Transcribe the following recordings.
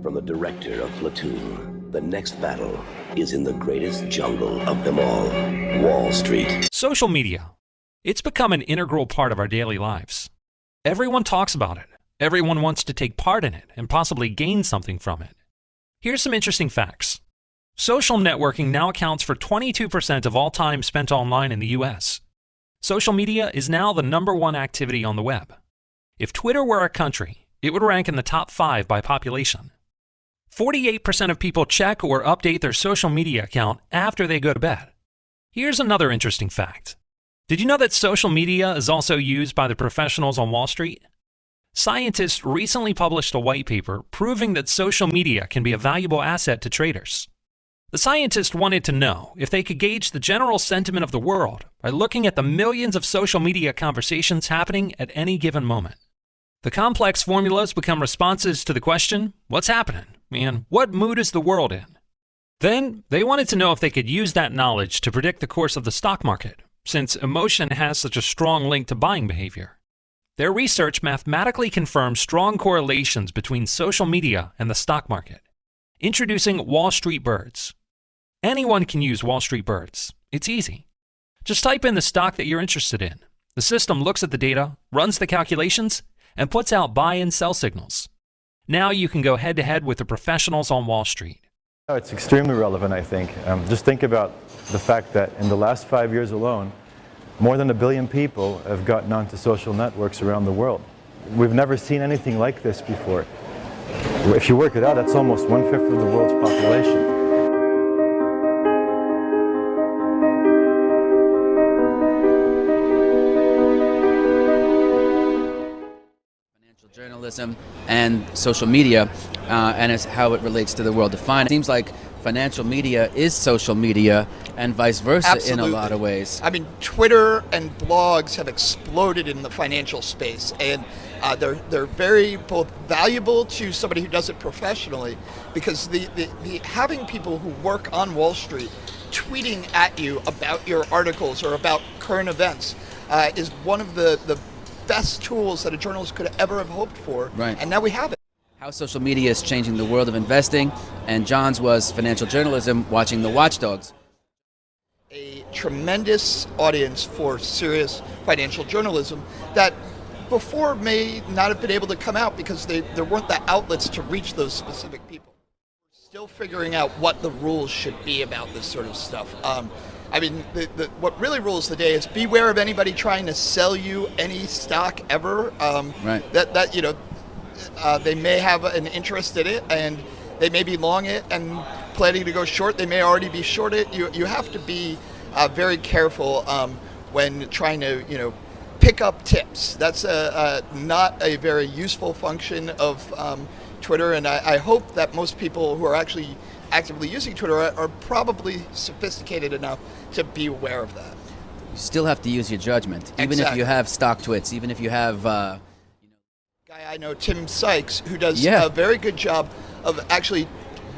From the director of Platoon, the next battle is in the greatest jungle of them all, Wall Street. Social media. It's become an integral part of our daily lives. Everyone talks about it. Everyone wants to take part in it and possibly gain something from it. Here's some interesting facts. Social networking now accounts for 22% of all time spent online in the US. Social media is now the #1 activity on the web. If Twitter were a country, it would rank in the top 5 by population. 48% of people check or update their social media account after they go to bed. Here's another interesting fact. Did you know that social media is also used by the professionals on Wall Street? Scientists recently published a white paper proving that social media can be a valuable asset to traders. The scientists wanted to know if they could gauge the general sentiment of the world by looking at the millions of social media conversations happening at any given moment. The complex formulas become responses to the question, what's happening, and what mood is the world in? Then, they wanted to know if they could use that knowledge to predict the course of the stock market, since emotion has such a strong link to buying behavior. Their research mathematically confirms strong correlations between social media and the stock market. Introducing Wall Street Birds. Anyone can use Wall Street Birds. It's easy. Just type in the stock that you're interested in. The system looks at the data, runs the calculations, and puts out buy and sell signals. Now you can go head-to-head with the professionals on Wall Street. It's extremely relevant, I think. Just think about the fact that in the last 5 years alone, more than 1 billion people have gotten onto social networks around the world. We've never seen anything like this before. If you work it out, that's almost 1/5 of the world's population. Financial journalism and social media, and it's how it relates to the world of finance. It seems like financial media is social media and vice versa. Absolutely. In a lot of ways. I mean, Twitter and blogs have exploded in the financial space, and they're very both valuable to somebody who does it professionally, because the having people who work on Wall Street tweeting at you about your articles or about current events is one of the best tools that a journalist could ever have hoped for. Right. And now we have it. How social media is changing the world of investing, and John's was financial journalism, watching the watchdogs. A tremendous audience for serious financial journalism that before may not have been able to come out because there weren't the outlets to reach those specific people. We're still figuring out what the rules should be about this sort of stuff. I mean, what really rules the day is beware of anybody trying to sell you any stock ever. Right. That you know, they may have an interest in it, and they may be long it and planning to go short. They may already be short it. You have to be very careful when trying to pick up tips. That's not a very useful function of Twitter, and I hope that most people who are actually actively using Twitter are probably sophisticated enough to be aware of that. You still have to use your judgment, even Exactly. if you have stock twits, even if you have. Guy I know, Tim Sykes, who does a very good job of actually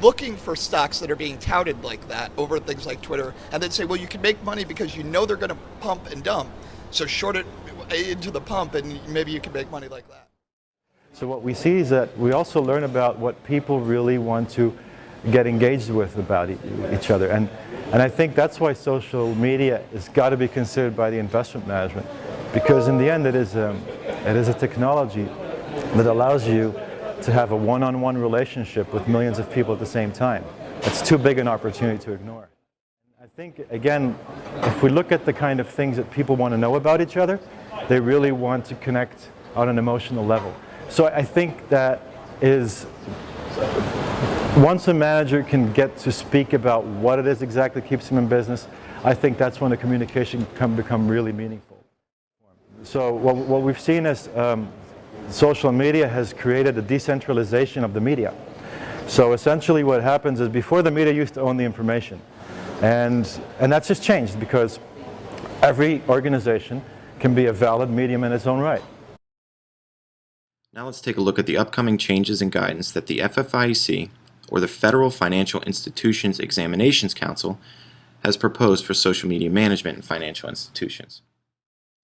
looking for stocks that are being touted like that over things like Twitter, and then say, well, you can make money because you know they're going to pump and dump, so short it into the pump and maybe you can make money like that. So what we see is that we also learn about what people really want to get engaged with about each other. And I think that's why social media has got to be considered by the investment management, because in the end it is a technology that allows you to have a one-on-one relationship with millions of people at the same time. It's too big an opportunity to ignore. I think, again, if we look at the kind of things that people want to know about each other, they really want to connect on an emotional level. So I think that is, once a manager can get to speak about what it is exactly keeps him in business, I think that's when the communication can become really meaningful. So what we've seen is social media has created a decentralization of the media. So essentially what happens is before the media used to own the information. And that's just changed because every organization can be a valid medium in its own right. Now let's take a look at the upcoming changes and guidance that the FFIEC, or the Federal Financial Institutions Examinations Council, has proposed for social media management in financial institutions.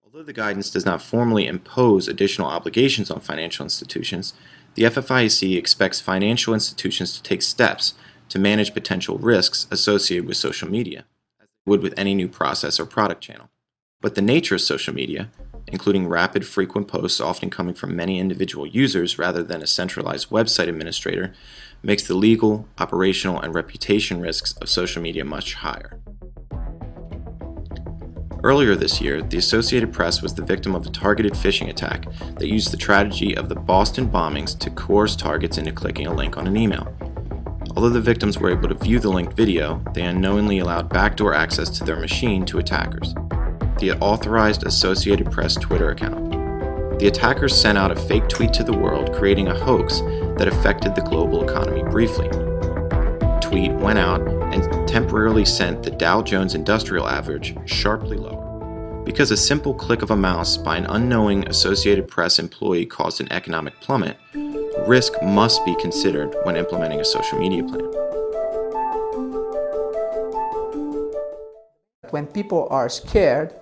Although the guidance does not formally impose additional obligations on financial institutions, the FFIEC expects financial institutions to take steps to manage potential risks associated with social media, as they would with any new process or product channel. But the nature of social media, including rapid, frequent posts often coming from many individual users rather than a centralized website administrator, makes the legal, operational, and reputation risks of social media much higher. Earlier this year, the Associated Press was the victim of a targeted phishing attack that used the tragedy of the Boston bombings to coerce targets into clicking a link on an email. Although the victims were able to view the linked video, they unknowingly allowed backdoor access to their machine to attackers. The authorized Associated Press Twitter account. The attackers sent out a fake tweet to the world, creating a hoax that affected the global economy briefly. The tweet went out and temporarily sent the Dow Jones Industrial Average sharply lower. Because a simple click of a mouse by an unknowing Associated Press employee caused an economic plummet, risk must be considered when implementing a social media plan. When people are scared,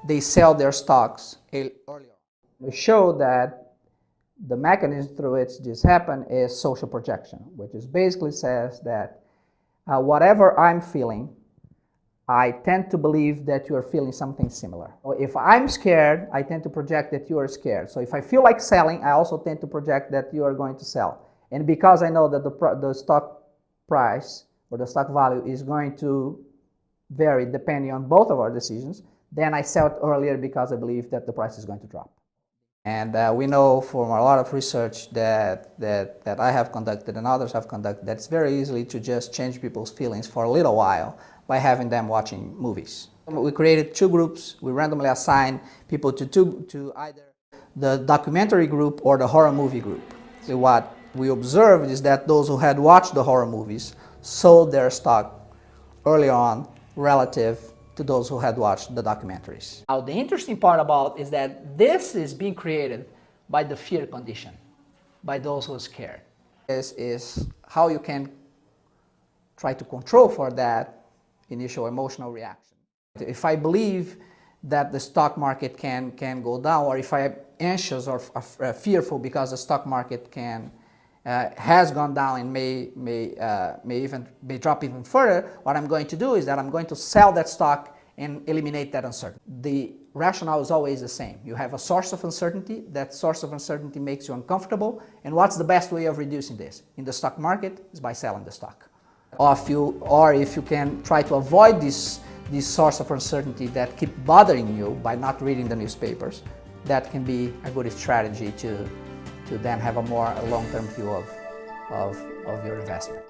they sell their stocks earlier. We show that the mechanism through which this happens is social projection, which is basically says that whatever I'm feeling, I tend to believe that you are feeling something similar. Or if I'm scared, I tend to project that you are scared. So if I feel like selling, I also tend to project that you are going to sell. And because I know that the stock price or the stock value is going to vary depending on both of our decisions, then I sell it earlier because I believe that the price is going to drop. And we know from a lot of research that I have conducted and others have conducted that it's very easy to just change people's feelings for a little while by having them watching movies. We created two groups. We randomly assigned people to either the documentary group or the horror movie group. So what we observed is that those who had watched the horror movies sold their stock early on relative to those who had watched the documentaries. Now, the interesting part about is that this is being created by the fear condition, by those who are scared. This is how you can try to control for that initial emotional reaction. If I believe that the stock market can go down, or if I'm anxious or fearful because the stock market has gone down and may drop even further, what I'm going to do is that I'm going to sell that stock and eliminate that uncertainty. The rationale is always the same. You have a source of uncertainty. That source of uncertainty makes you uncomfortable. And what's the best way of reducing this? In the stock market is by selling the stock. Or if you can try to avoid this source of uncertainty that keep bothering you by not reading the newspapers, that can be a good strategy to then have a more long-term view of your investment.